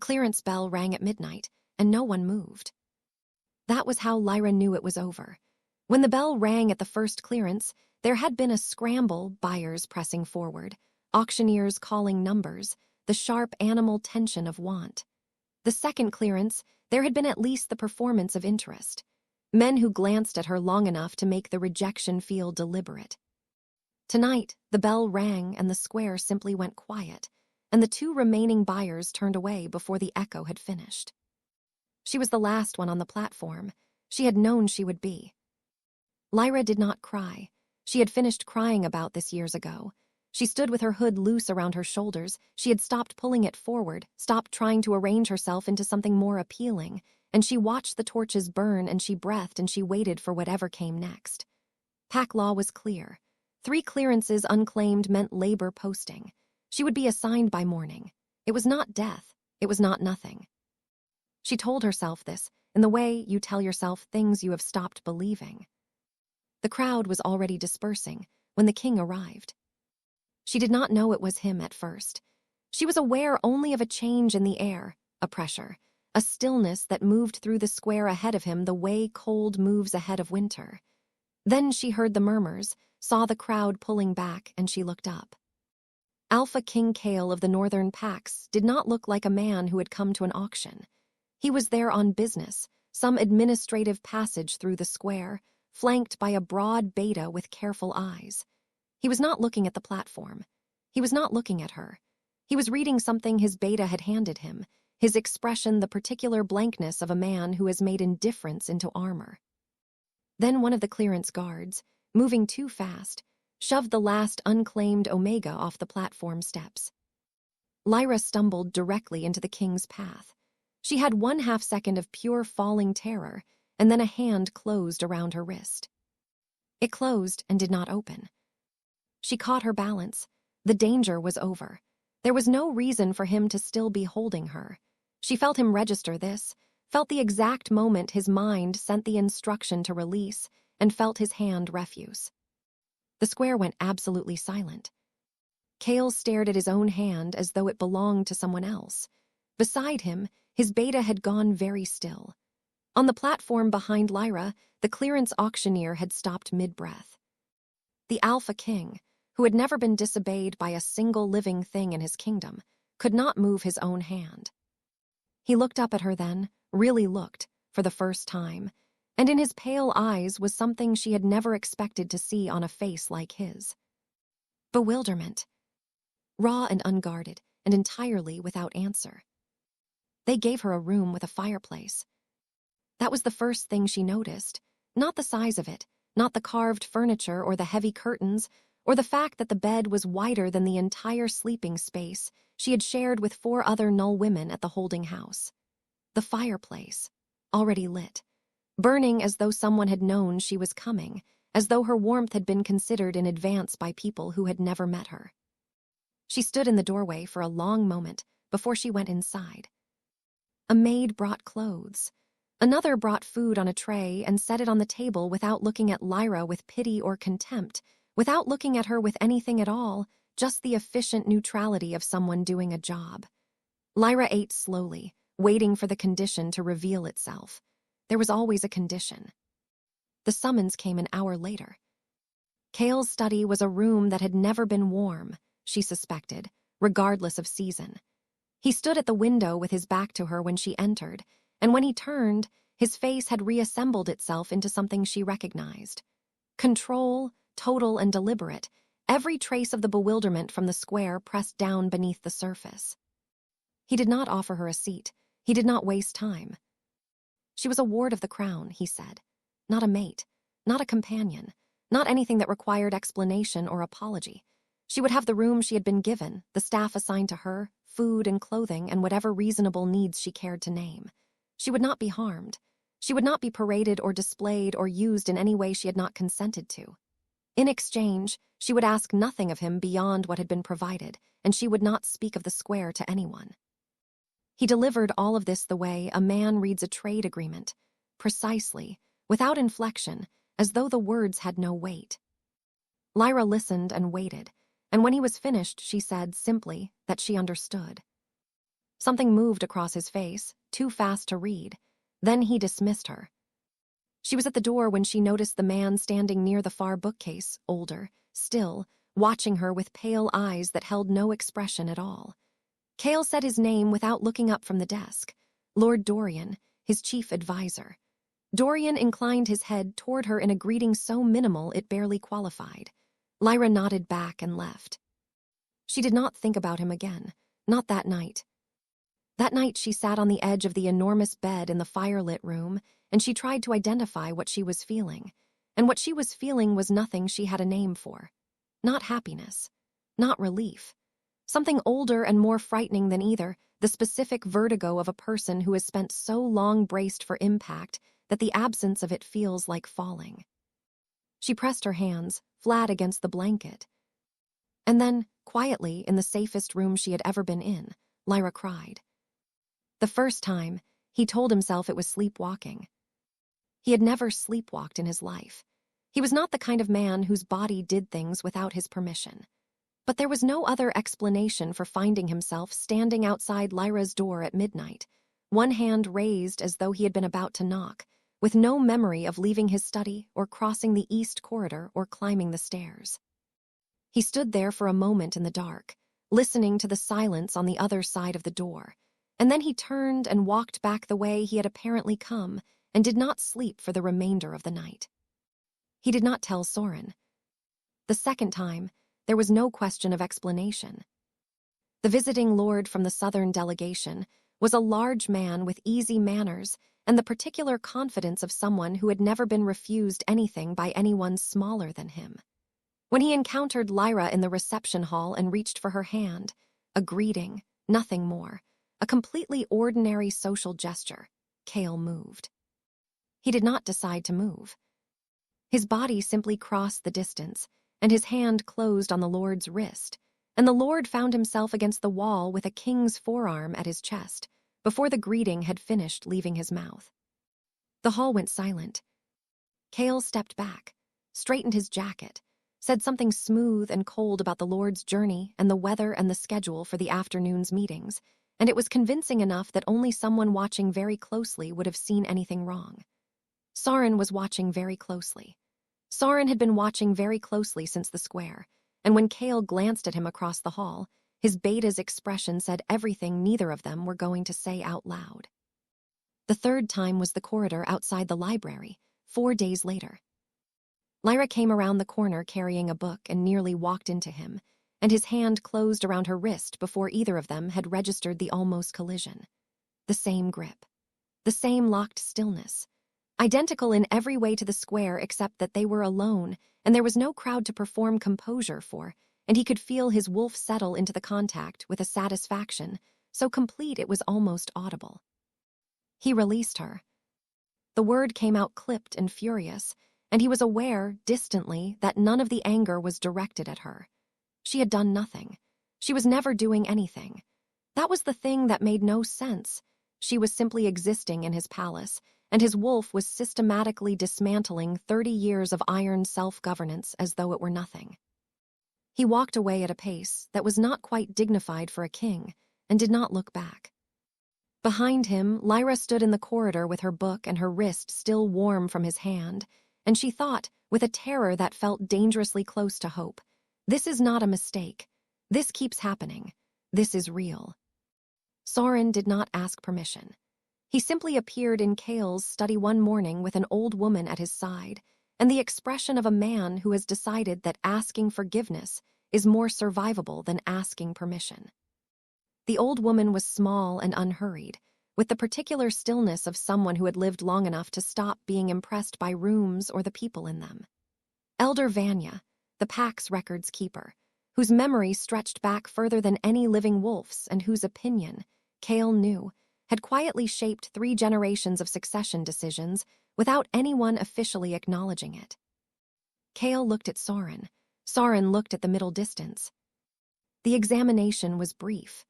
clearance bell rang at midnight, and no one moved. That was how Lyra knew it was over. When the bell rang at the first clearance, there had been a scramble, buyers pressing forward, auctioneers calling numbers, the sharp animal tension of want. The second clearance, there had been at least the performance of interest. Men who glanced at her long enough to make the rejection feel deliberate. Tonight, the bell rang and the square simply went quiet, and the two remaining buyers turned away before the echo had finished. She was the last one on the platform. She had known she would be. Lyra did not cry. She had finished crying about this years ago. She stood with her hood loose around her shoulders. She had stopped pulling it forward, stopped trying to arrange herself into something more appealing, and she watched the torches burn and she breathed and she waited for whatever came next. Pack law was clear. 3 clearances unclaimed meant labor posting. She would be assigned by morning. It was not death. It was not nothing. She told herself this in the way you tell yourself things you have stopped believing. The crowd was already dispersing when the king arrived. She did not know it was him at first. She was aware only of a change in the air, a pressure, a stillness that moved through the square ahead of him the way cold moves ahead of winter. Then she heard the murmurs, saw the crowd pulling back, and she looked up. Alpha King Kale of the Northern Packs did not look like a man who had come to an auction. He was there on business, some administrative passage through the square, flanked by a broad beta with careful eyes. He was not looking at the platform. He was not looking at her. He was reading something his beta had handed him, his expression the particular blankness of a man who has made indifference into armor. Then one of the clearance guards, moving too fast, shoved the last unclaimed Omega off the platform steps. Lyra stumbled directly into the king's path. She had 1/2 second of pure falling terror, and then a hand closed around her wrist. It closed and did not open. She caught her balance. The danger was over. There was no reason for him to still be holding her. She felt him register this, felt the exact moment his mind sent the instruction to release, and felt his hand refuse. The square went absolutely silent. Kale stared at his own hand as though it belonged to someone else. Beside him, his beta had gone very still. On the platform behind Lyra, the clearance auctioneer had stopped mid-breath. The Alpha King, who had never been disobeyed by a single living thing in his kingdom, could not move his own hand. He looked up at her then, really looked, for the first time, and in his pale eyes was something she had never expected to see on a face like his. Bewilderment. Raw and unguarded, and entirely without answer. They gave her a room with a fireplace. That was the first thing she noticed, not the size of it, not the carved furniture or the heavy curtains, or the fact that the bed was wider than the entire sleeping space she had shared with 4 other Null women at the holding house. The fireplace, already lit, burning as though someone had known she was coming, as though her warmth had been considered in advance by people who had never met her. She stood in the doorway for a long moment before she went inside. A maid brought clothes. Another brought food on a tray and set it on the table without looking at Lyra with pity or contempt, without looking at her with anything at all, just the efficient neutrality of someone doing a job. Lyra ate slowly, waiting for the condition to reveal itself. There was always a condition. The summons came an hour later. Kale's study was a room that had never been warm, she suspected, regardless of season. He stood at the window with his back to her when she entered, and when he turned, his face had reassembled itself into something she recognized. Control, total and deliberate, every trace of the bewilderment from the square pressed down beneath the surface. He did not offer her a seat. He did not waste time. She was a ward of the crown, he said. Not a mate, not a companion, not anything that required explanation or apology. She would have the room she had been given, the staff assigned to her, food and clothing, and whatever reasonable needs she cared to name. She would not be harmed. She would not be paraded or displayed or used in any way she had not consented to. In exchange, she would ask nothing of him beyond what had been provided, and she would not speak of the square to anyone. He delivered all of this the way a man reads a trade agreement, precisely, without inflection, as though the words had no weight. Lyra listened and waited, and when he was finished, she said simply that she understood. Something moved across his face, too fast to read. Then he dismissed her. She was at the door when she noticed the man standing near the far bookcase, older, still, watching her with pale eyes that held no expression at all. Cale said his name without looking up from the desk. Lord Dorian, his chief advisor. Dorian inclined his head toward her in a greeting so minimal it barely qualified. Lyra nodded back and left. She did not think about him again, not that night. That night she sat on the edge of the enormous bed in the firelit room, and she tried to identify what she was feeling. And what she was feeling was nothing she had a name for. Not happiness. Not relief. Something older and more frightening than either, the specific vertigo of a person who has spent so long braced for impact that the absence of it feels like falling. She pressed her hands, flat against the blanket. And then, quietly, in the safest room she had ever been in, Lyra cried. The first time, he told himself it was sleepwalking. He had never sleepwalked in his life. He was not the kind of man whose body did things without his permission. But there was no other explanation for finding himself standing outside Lyra's door at midnight, one hand raised as though he had been about to knock, with no memory of leaving his study or crossing the east corridor or climbing the stairs. He stood there for a moment in the dark, listening to the silence on the other side of the door, and then he turned and walked back the way he had apparently come and did not sleep for the remainder of the night. He did not tell Soren. The second time, there was no question of explanation. The visiting lord from the southern delegation was a large man with easy manners and the particular confidence of someone who had never been refused anything by anyone smaller than him. When he encountered Lyra in the reception hall and reached for her hand, a greeting, nothing more, a completely ordinary social gesture, Cale moved. He did not decide to move. His body simply crossed the distance, and his hand closed on the lord's wrist, and the lord found himself against the wall with a king's forearm at his chest, before the greeting had finished leaving his mouth. The hall went silent. Cale stepped back, straightened his jacket, said something smooth and cold about the lord's journey and the weather and the schedule for the afternoon's meetings, and it was convincing enough that only someone watching very closely would have seen anything wrong. Soren was watching very closely. Soren had been watching very closely since the square, and when Cale glanced at him across the hall, his beta's expression said everything neither of them were going to say out loud. The third time was the corridor outside the library, 4 days later. Lyra came around the corner carrying a book and nearly walked into him, and his hand closed around her wrist before either of them had registered the almost collision. The same grip. The same locked stillness. Identical in every way to the square except that they were alone, and there was no crowd to perform composure for, and he could feel his wolf settle into the contact with a satisfaction, so complete it was almost audible. He released her. The word came out clipped and furious, and he was aware, distantly, that none of the anger was directed at her. She had done nothing. She was never doing anything. That was the thing that made no sense. She was simply existing in his palace, and his wolf was systematically dismantling 30 years of iron self-governance as though it were nothing. He walked away at a pace that was not quite dignified for a king, and did not look back. Behind him, Lyra stood in the corridor with her book and her wrist still warm from his hand, and she thought, with a terror that felt dangerously close to hope, "This is not a mistake. This keeps happening. This is real." Soren did not ask permission. He simply appeared in Cale's study one morning with an old woman at his side, and the expression of a man who has decided that asking forgiveness is more survivable than asking permission. The old woman was small and unhurried, with the particular stillness of someone who had lived long enough to stop being impressed by rooms or the people in them. Elder Vanya, the pack's records keeper, whose memory stretched back further than any living wolf's and whose opinion, Cale knew, had quietly shaped 3 generations of succession decisions without anyone officially acknowledging it. Cale looked at Soren. Soren looked at the middle distance. The examination was brief.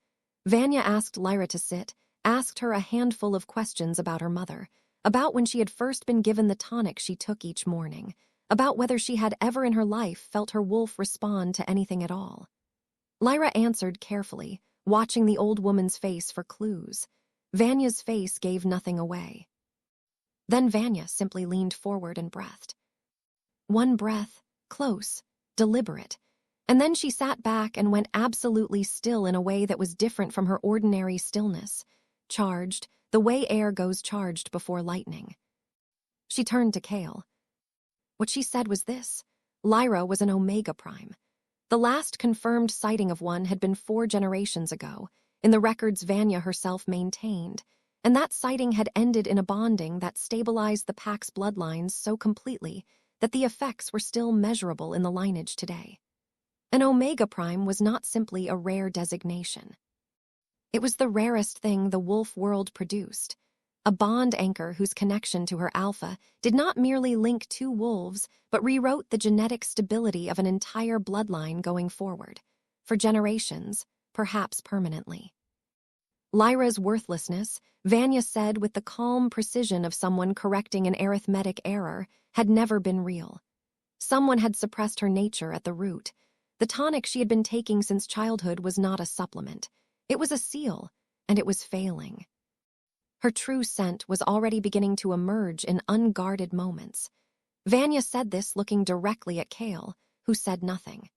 Vanya asked Lyra to sit, asked her a handful of questions about her mother, about when she had first been given the tonic she took each morning, about whether she had ever in her life felt her wolf respond to anything at all. Lyra answered carefully, watching the old woman's face for clues. Vanya's face gave nothing away. Then Vanya simply leaned forward and breathed. One breath, close, deliberate, and then she sat back and went absolutely still in a way that was different from her ordinary stillness, charged, the way air goes charged before lightning. She turned to Kale. What she said was this: Lyra was an Omega Prime. The last confirmed sighting of one had been 4 generations ago, in the records Vanya herself maintained, and that sighting had ended in a bonding that stabilized the pack's bloodlines so completely that the effects were still measurable in the lineage today. An Omega Prime was not simply a rare designation. It was the rarest thing the wolf world produced, a bond anchor whose connection to her alpha did not merely link 2 wolves, but rewrote the genetic stability of an entire bloodline going forward, for generations, perhaps permanently. Lyra's worthlessness, Vanya said with the calm precision of someone correcting an arithmetic error, had never been real. Someone had suppressed her nature at the root. The tonic she had been taking since childhood was not a supplement. It was a seal, and it was failing. Her true scent was already beginning to emerge in unguarded moments. Vanya said this looking directly at Kale, who said nothing.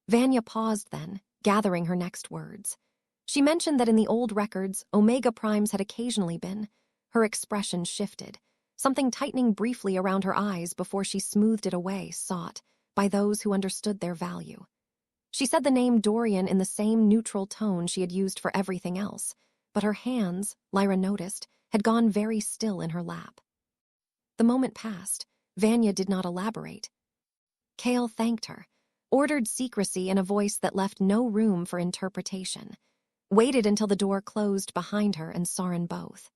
Vanya paused then, gathering her next words. She mentioned that in the old records, Omega Primes had occasionally been. Her expression shifted, something tightening briefly around her eyes before she smoothed it away, sought by those who understood their value. She said the name Dorian in the same neutral tone she had used for everything else, but her hands, Lyra noticed, had gone very still in her lap. The moment passed. Vanya did not elaborate. Kale thanked her, ordered secrecy in a voice that left no room for interpretation, waited until the door closed behind her and Saren both.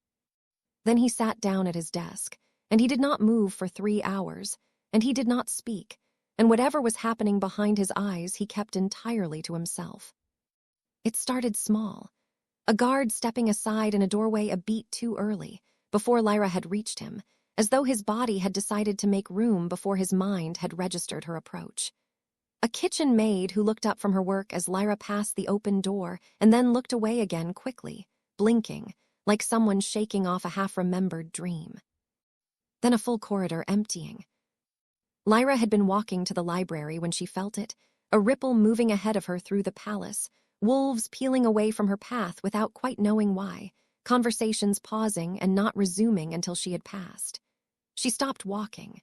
Then he sat down at his desk, and he did not move for 3 hours, and he did not speak, and whatever was happening behind his eyes he kept entirely to himself. It started small. A guard stepping aside in a doorway a beat too early, before Lyra had reached him, as though his body had decided to make room before his mind had registered her approach. A kitchen maid who looked up from her work as Lyra passed the open door and then looked away again quickly, blinking, like someone shaking off a half-remembered dream. Then a full corridor emptying. Lyra had been walking to the library when she felt it, a ripple moving ahead of her through the palace, wolves peeling away from her path without quite knowing why, conversations pausing and not resuming until she had passed. She stopped walking,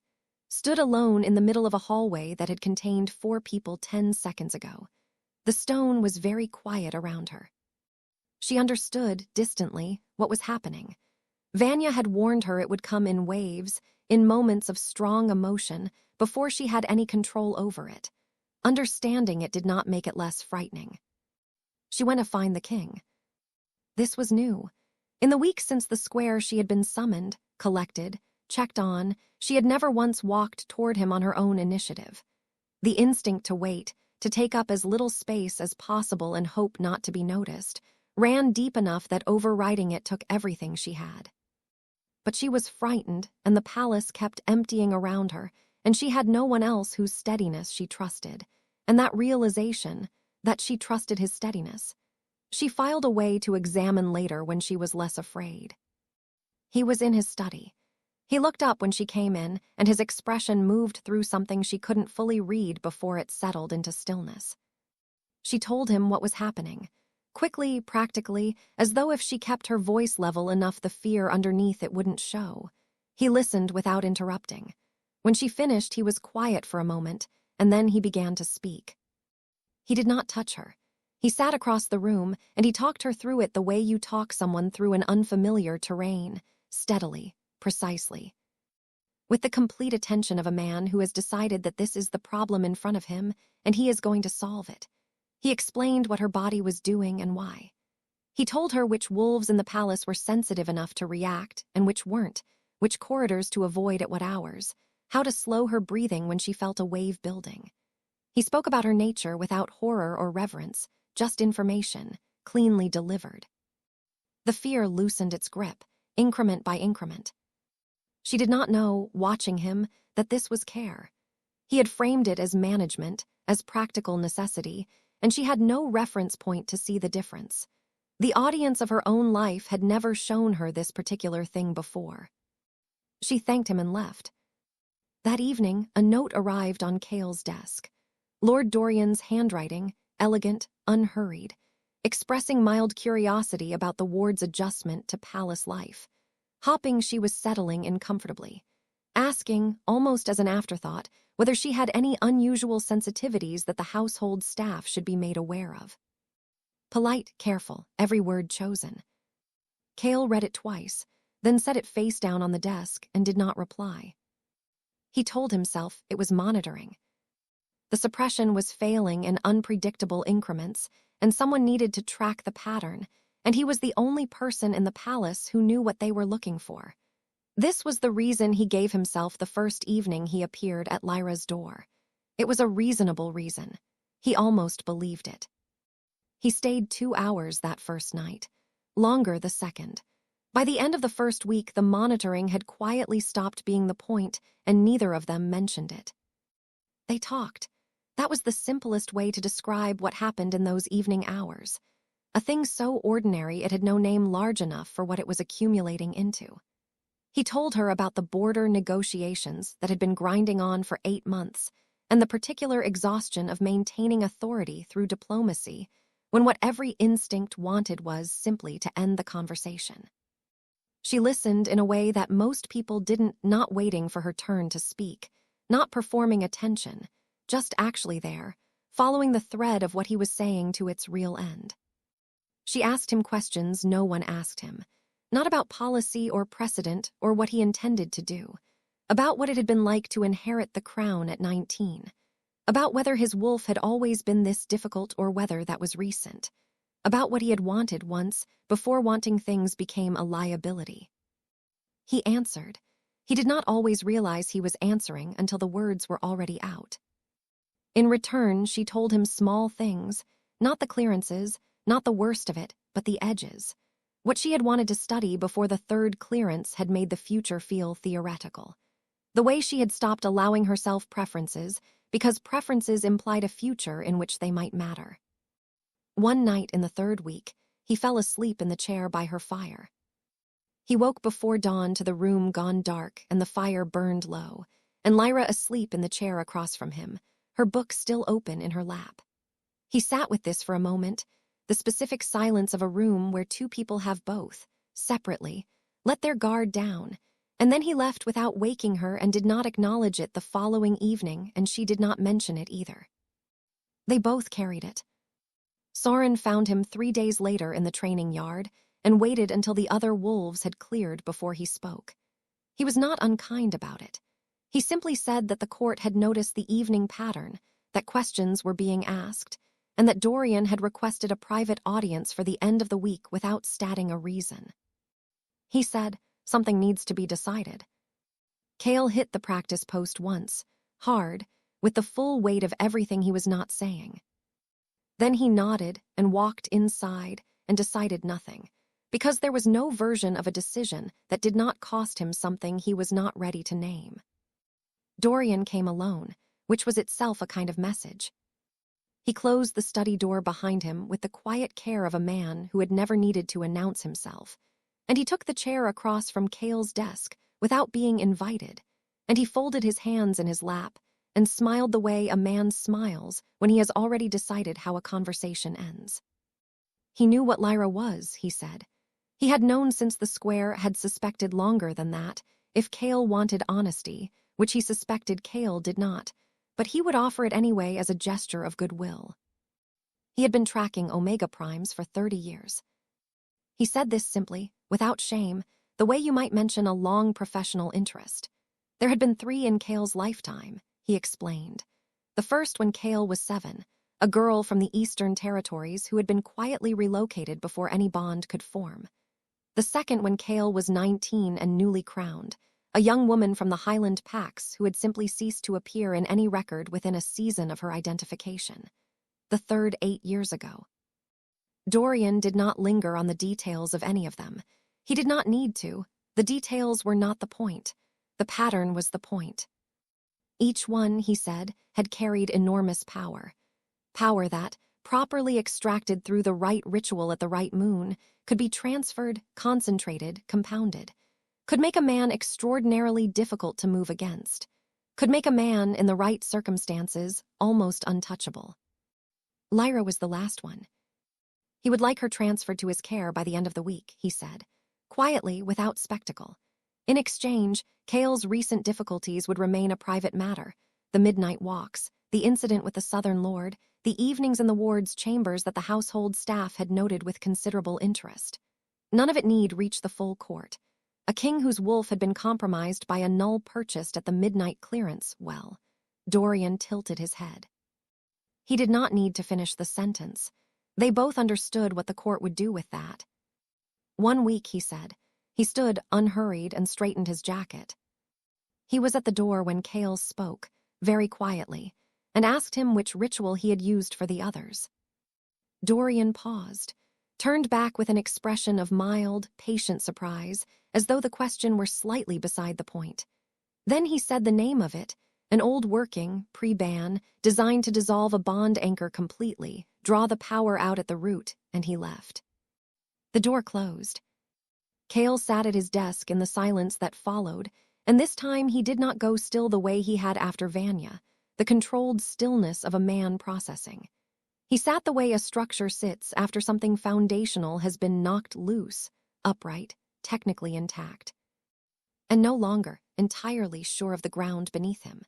stood alone in the middle of a hallway that had contained 4 people 10 seconds ago. The stone was very quiet around her. She understood, distantly, what was happening. Vanya had warned her it would come in waves, in moments of strong emotion, before she had any control over it. Understanding it did not make it less frightening. She went to find the king. This was new. In the weeks since the square she had been summoned, collected, checked on, she had never once walked toward him on her own initiative. The instinct to wait, to take up as little space as possible and hope not to be noticed, ran deep enough that overriding it took everything she had. But she was frightened, and the palace kept emptying around her, and she had no one else whose steadiness she trusted, and that realization, that she trusted his steadiness, she filed away to examine later when she was less afraid. He was in his study. He looked up when she came in, and his expression moved through something she couldn't fully read before it settled into stillness. She told him what was happening, quickly, practically, as though if she kept her voice level enough the fear underneath it wouldn't show. He listened without interrupting. When she finished, he was quiet for a moment, and then he began to speak. He did not touch her. He sat across the room, and he talked her through it the way you talk someone through an unfamiliar terrain, steadily, precisely. With the complete attention of a man who has decided that this is the problem in front of him, and he is going to solve it. He explained what her body was doing and why. He told her which wolves in the palace were sensitive enough to react and which weren't, which corridors to avoid at what hours, how to slow her breathing when she felt a wave building. He spoke about her nature without horror or reverence, just information, cleanly delivered. The fear loosened its grip, increment by increment. She did not know, watching him, that this was care. He had framed it as management, as practical necessity, and she had no reference point to see the difference. The audience of her own life had never shown her this particular thing before. She thanked him and left. That evening, a note arrived on Cale's desk. Lord Dorian's handwriting, elegant, unhurried, expressing mild curiosity about the ward's adjustment to palace life. Hopping, she was settling in comfortably, asking, almost as an afterthought, whether she had any unusual sensitivities that the household staff should be made aware of. Polite, careful, every word chosen. Cale read it twice, then set it face down on the desk and did not reply. He told himself it was monitoring. The suppression was failing in unpredictable increments, and someone needed to track the pattern, and he was the only person in the palace who knew what they were looking for. This was the reason he gave himself the first evening he appeared at Lyra's door. It was a reasonable reason. He almost believed it. He stayed 2 hours that first night, longer the second. By the end of the first week, the monitoring had quietly stopped being the point, and neither of them mentioned it. They talked. That was the simplest way to describe what happened in those evening hours. A thing so ordinary it had no name large enough for what it was accumulating into. He told her about the border negotiations that had been grinding on for 8 months, and the particular exhaustion of maintaining authority through diplomacy, when what every instinct wanted was simply to end the conversation. She listened in a way that most people didn't, not waiting for her turn to speak, not performing attention, just actually there, following the thread of what he was saying to its real end. She asked him questions no one asked him, not about policy or precedent or what he intended to do, about what it had been like to inherit the crown at 19, about whether his wolf had always been this difficult or whether that was recent, about what he had wanted once before wanting things became a liability. He answered. He did not always realize he was answering until the words were already out. In return, she told him small things, not the clearances, not the worst of it, but the edges. What she had wanted to study before the third clearance had made the future feel theoretical. The way she had stopped allowing herself preferences because preferences implied a future in which they might matter. One night in the third week, he fell asleep in the chair by her fire. He woke before dawn to the room gone dark and the fire burned low, and Lyra asleep in the chair across from him, her book still open in her lap. He sat with this for a moment, the specific silence of a room where two people have both, separately, let their guard down, and then he left without waking her and did not acknowledge it the following evening, and she did not mention it either. They both carried it. Soren found him 3 days later in the training yard and waited until the other wolves had cleared before he spoke. He was not unkind about it. He simply said that the court had noticed the evening pattern, that questions were being asked, and that Dorian had requested a private audience for the end of the week without stating a reason. He said, something needs to be decided. Cale hit the practice post once, hard, with the full weight of everything he was not saying. Then he nodded and walked inside and decided nothing, because there was no version of a decision that did not cost him something he was not ready to name. Dorian came alone, which was itself a kind of message. He closed the study door behind him with the quiet care of a man who had never needed to announce himself, and he took the chair across from Cale's desk without being invited, and he folded his hands in his lap and smiled the way a man smiles when he has already decided how a conversation ends. He knew what Lyra was, he said. He had known since the square had suspected longer than that, if Cale wanted honesty, which he suspected Cale did not, but he would offer it anyway as a gesture of goodwill. He had been tracking Omega Primes for 30 years. He said this simply, without shame, the way you might mention a long professional interest. There had been 3 in Cale's lifetime, he explained. The first when Cale was 7, a girl from the Eastern Territories who had been quietly relocated before any bond could form. The second when Cale was 19 and newly crowned, a young woman from the Highland Pax who had simply ceased to appear in any record within a season of her identification. The third 8 years ago. Dorian did not linger on the details of any of them. He did not need to. The details were not the point. The pattern was the point. Each one, he said, had carried enormous power. Power that, properly extracted through the right ritual at the right moon, could be transferred, concentrated, compounded, could make a man extraordinarily difficult to move against, could make a man, in the right circumstances, almost untouchable. Lyra was the last one. He would like her transferred to his care by the end of the week, he said, quietly, without spectacle. In exchange, Cale's recent difficulties would remain a private matter: the midnight walks, the incident with the Southern Lord, the evenings in the ward's chambers that the household staff had noted with considerable interest. None of it need reach the full court. A king whose wolf had been compromised by a null purchased at the midnight clearance, well, Dorian tilted his head. He did not need to finish the sentence. They both understood what the court would do with that. 1 week, he said. He stood, unhurried, and straightened his jacket. He was at the door when Cale spoke, very quietly, and asked him which ritual he had used for the others. Dorian paused, turned back with an expression of mild, patient surprise, as though the question were slightly beside the point. Then he said the name of it, an old working, pre-ban, designed to dissolve a bond anchor completely, draw the power out at the root, and he left. The door closed. Cale sat at his desk in the silence that followed, and this time he did not go still the way he had after Vanya, the controlled stillness of a man processing. He sat the way a structure sits after something foundational has been knocked loose, upright, technically intact, and no longer entirely sure of the ground beneath him.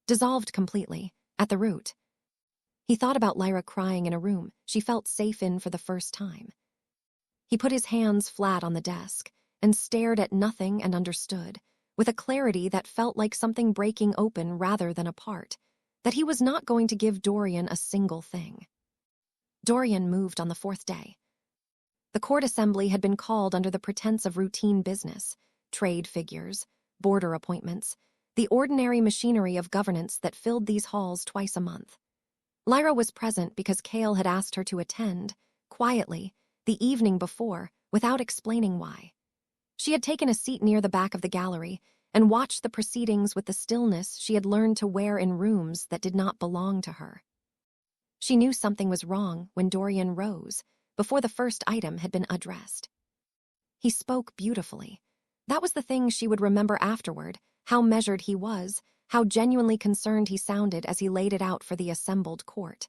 Dissolved completely, at the root. He thought about Lyra crying in a room she felt safe in for the first time. He put his hands flat on the desk and stared at nothing and understood, with a clarity that felt like something breaking open rather than apart, that he was not going to give Dorian a single thing. Dorian moved on the 4th day. The court assembly had been called under the pretense of routine business, trade figures, border appointments, the ordinary machinery of governance that filled these halls twice a month. Lyra was present because Cale had asked her to attend, quietly, the evening before, without explaining why. She had taken a seat near the back of the gallery and watched the proceedings with the stillness she had learned to wear in rooms that did not belong to her. She knew something was wrong when Dorian rose, before the first item had been addressed. He spoke beautifully. That was the thing she would remember afterward, how measured he was, how genuinely concerned he sounded as he laid it out for the assembled court.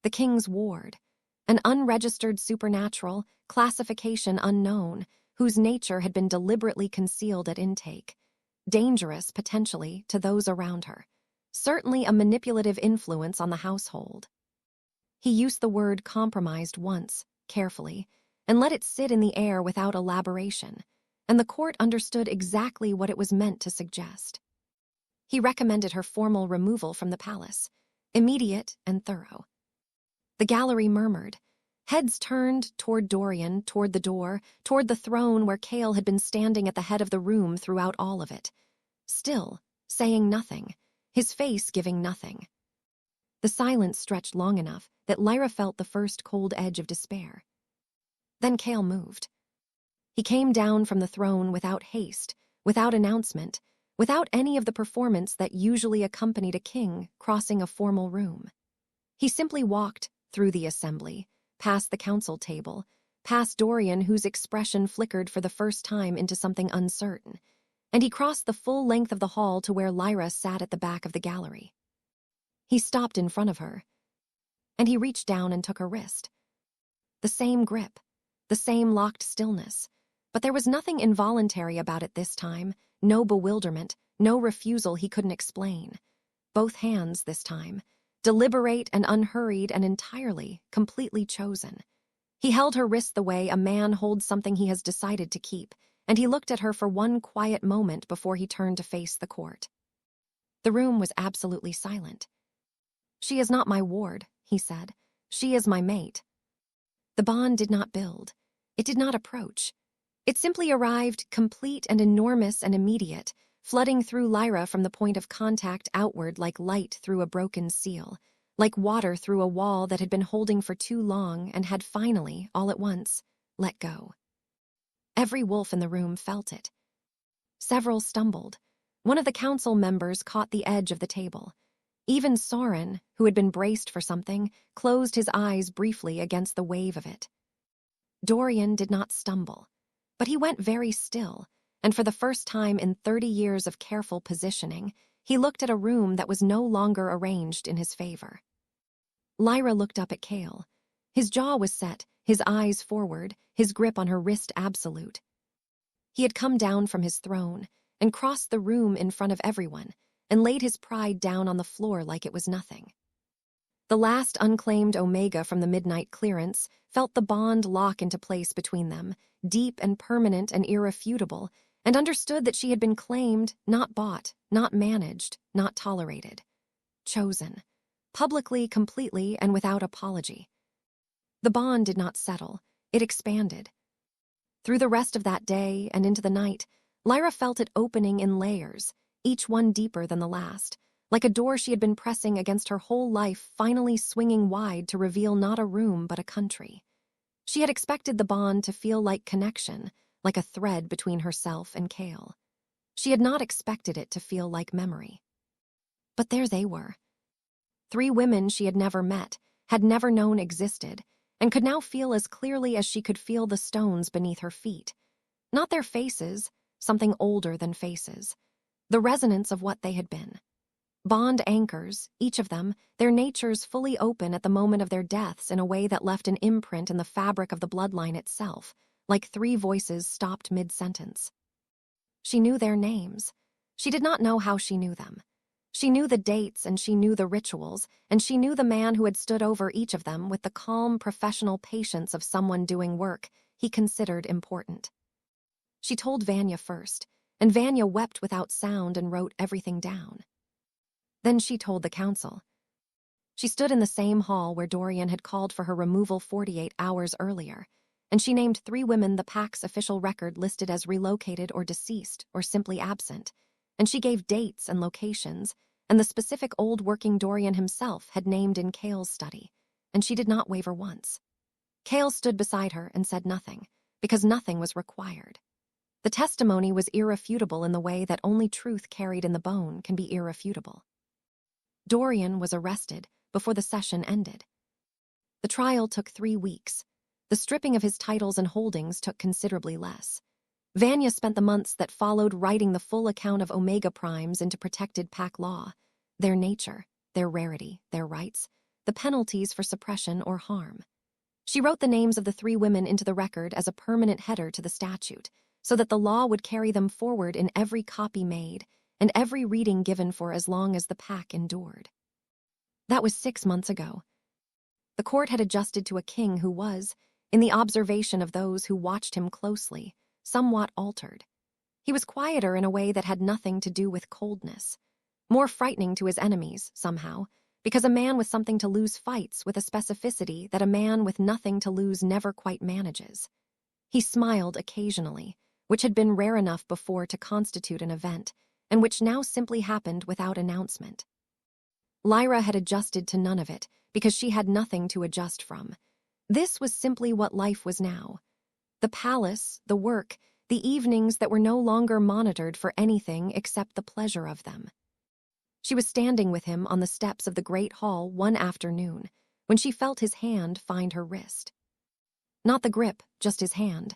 The king's ward, an unregistered supernatural, classification unknown, whose nature had been deliberately concealed at intake. Dangerous, potentially, to those around her. Certainly a manipulative influence on the household. He used the word compromised once, carefully, and let it sit in the air without elaboration, and the court understood exactly what it was meant to suggest. He recommended her formal removal from the palace, immediate and thorough. The gallery murmured. Heads turned toward Dorian, toward the door, toward the throne where Cale had been standing at the head of the room throughout all of it. Still, saying nothing, his face giving nothing. The silence stretched long enough that Lyra felt the first cold edge of despair. Then Cale moved. He came down from the throne without haste, without announcement, without any of the performance that usually accompanied a king crossing a formal room. He simply walked through the assembly, past the council table, past Dorian, whose expression flickered for the first time into something uncertain, and he crossed the full length of the hall to where Lyra sat at the back of the gallery. He stopped in front of her, and he reached down and took her wrist. The same grip, the same locked stillness, but there was nothing involuntary about it this time, no bewilderment, no refusal he couldn't explain. Both hands this time, deliberate and unhurried and entirely, completely chosen. He held her wrist the way a man holds something he has decided to keep, and he looked at her for one quiet moment before he turned to face the court. The room was absolutely silent. "She is not my ward," he said. "She is my mate." The bond did not build. It did not approach. It simply arrived, complete and enormous and immediate, flooding through Lyra from the point of contact outward like light through a broken seal, like water through a wall that had been holding for too long and had finally, all at once, let go. Every wolf in the room felt it. Several stumbled. One of the council members caught the edge of the table. Even Soren, who had been braced for something, closed his eyes briefly against the wave of it. Dorian did not stumble, but he went very still, and for the first time in 30 years of careful positioning, he looked at a room that was no longer arranged in his favor. Lyra looked up at Cale. His jaw was set, his eyes forward, his grip on her wrist absolute. He had come down from his throne and crossed the room in front of everyone and laid his pride down on the floor like it was nothing. The last unclaimed Omega from the midnight clearance felt the bond lock into place between them, deep and permanent and irrefutable, and understood that she had been claimed, not bought, not managed, not tolerated. Chosen. Publicly, completely, and without apology. The bond did not settle. It expanded. Through the rest of that day and into the night, Lyra felt it opening in layers, each one deeper than the last, like a door she had been pressing against her whole life finally swinging wide to reveal not a room but a country. She had expected the bond to feel like connection, like a thread between herself and Cale. She had not expected it to feel like memory. But there they were. 3 women she had never met, had never known existed, and could now feel as clearly as she could feel the stones beneath her feet. Not their faces, something older than faces. The resonance of what they had been. Bond anchors, each of them, their natures fully open at the moment of their deaths in a way that left an imprint in the fabric of the bloodline itself, like 3 voices stopped mid-sentence. She knew their names. She did not know how she knew them. She knew the dates and she knew the rituals, and she knew the man who had stood over each of them with the calm, professional patience of someone doing work he considered important. She told Vanya first, and Vanya wept without sound and wrote everything down. Then she told the council. She stood in the same hall where Dorian had called for her removal 48 hours earlier, and she named 3 women the PAC's official record listed as relocated or deceased or simply absent, and she gave dates and locations, and the specific old working Dorian himself had named in Cale's study, and she did not waver once. Cale stood beside her and said nothing, because nothing was required. The testimony was irrefutable in the way that only truth carried in the bone can be irrefutable. Dorian was arrested before the session ended. The trial took 3 weeks. The stripping of his titles and holdings took considerably less. Vanya spent the months that followed writing the full account of Omega Primes into protected PAC law, their nature, their rarity, their rights, the penalties for suppression or harm. She wrote the names of the 3 women into the record as a permanent header to the statute, so that the law would carry them forward in every copy made and every reading given for as long as the PAC endured. That was 6 months ago. The court had adjusted to a king who was, in the observation of those who watched him closely, somewhat altered. He was quieter in a way that had nothing to do with coldness. More frightening to his enemies, somehow, because a man with something to lose fights with a specificity that a man with nothing to lose never quite manages. He smiled occasionally, which had been rare enough before to constitute an event, and which now simply happened without announcement. Lyra had adjusted to none of it, because she had nothing to adjust from. This was simply what life was now. The palace, the work, the evenings that were no longer monitored for anything except the pleasure of them. She was standing with him on the steps of the great hall one afternoon, when she felt his hand find her wrist. Not the grip, just his hand.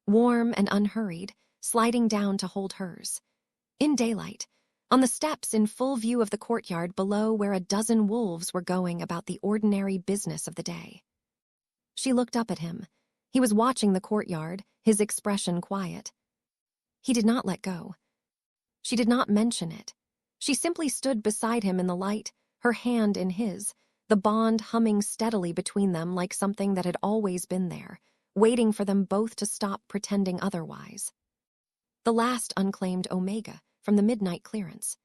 Warm and unhurried, sliding down to hold hers. In daylight, on the steps in full view of the courtyard below where a dozen wolves were going about the ordinary business of the day. She looked up at him. He was watching the courtyard, his expression quiet. He did not let go. She did not mention it. She simply stood beside him in the light, her hand in his, the bond humming steadily between them like something that had always been there, waiting for them both to stop pretending otherwise. The last unclaimed Omega from the midnight clearance.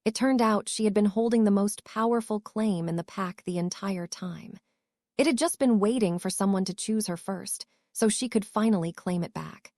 It turned out she had been holding the most powerful claim in the PAC the entire time. It had just been waiting for someone to choose her first, so she could finally claim it back.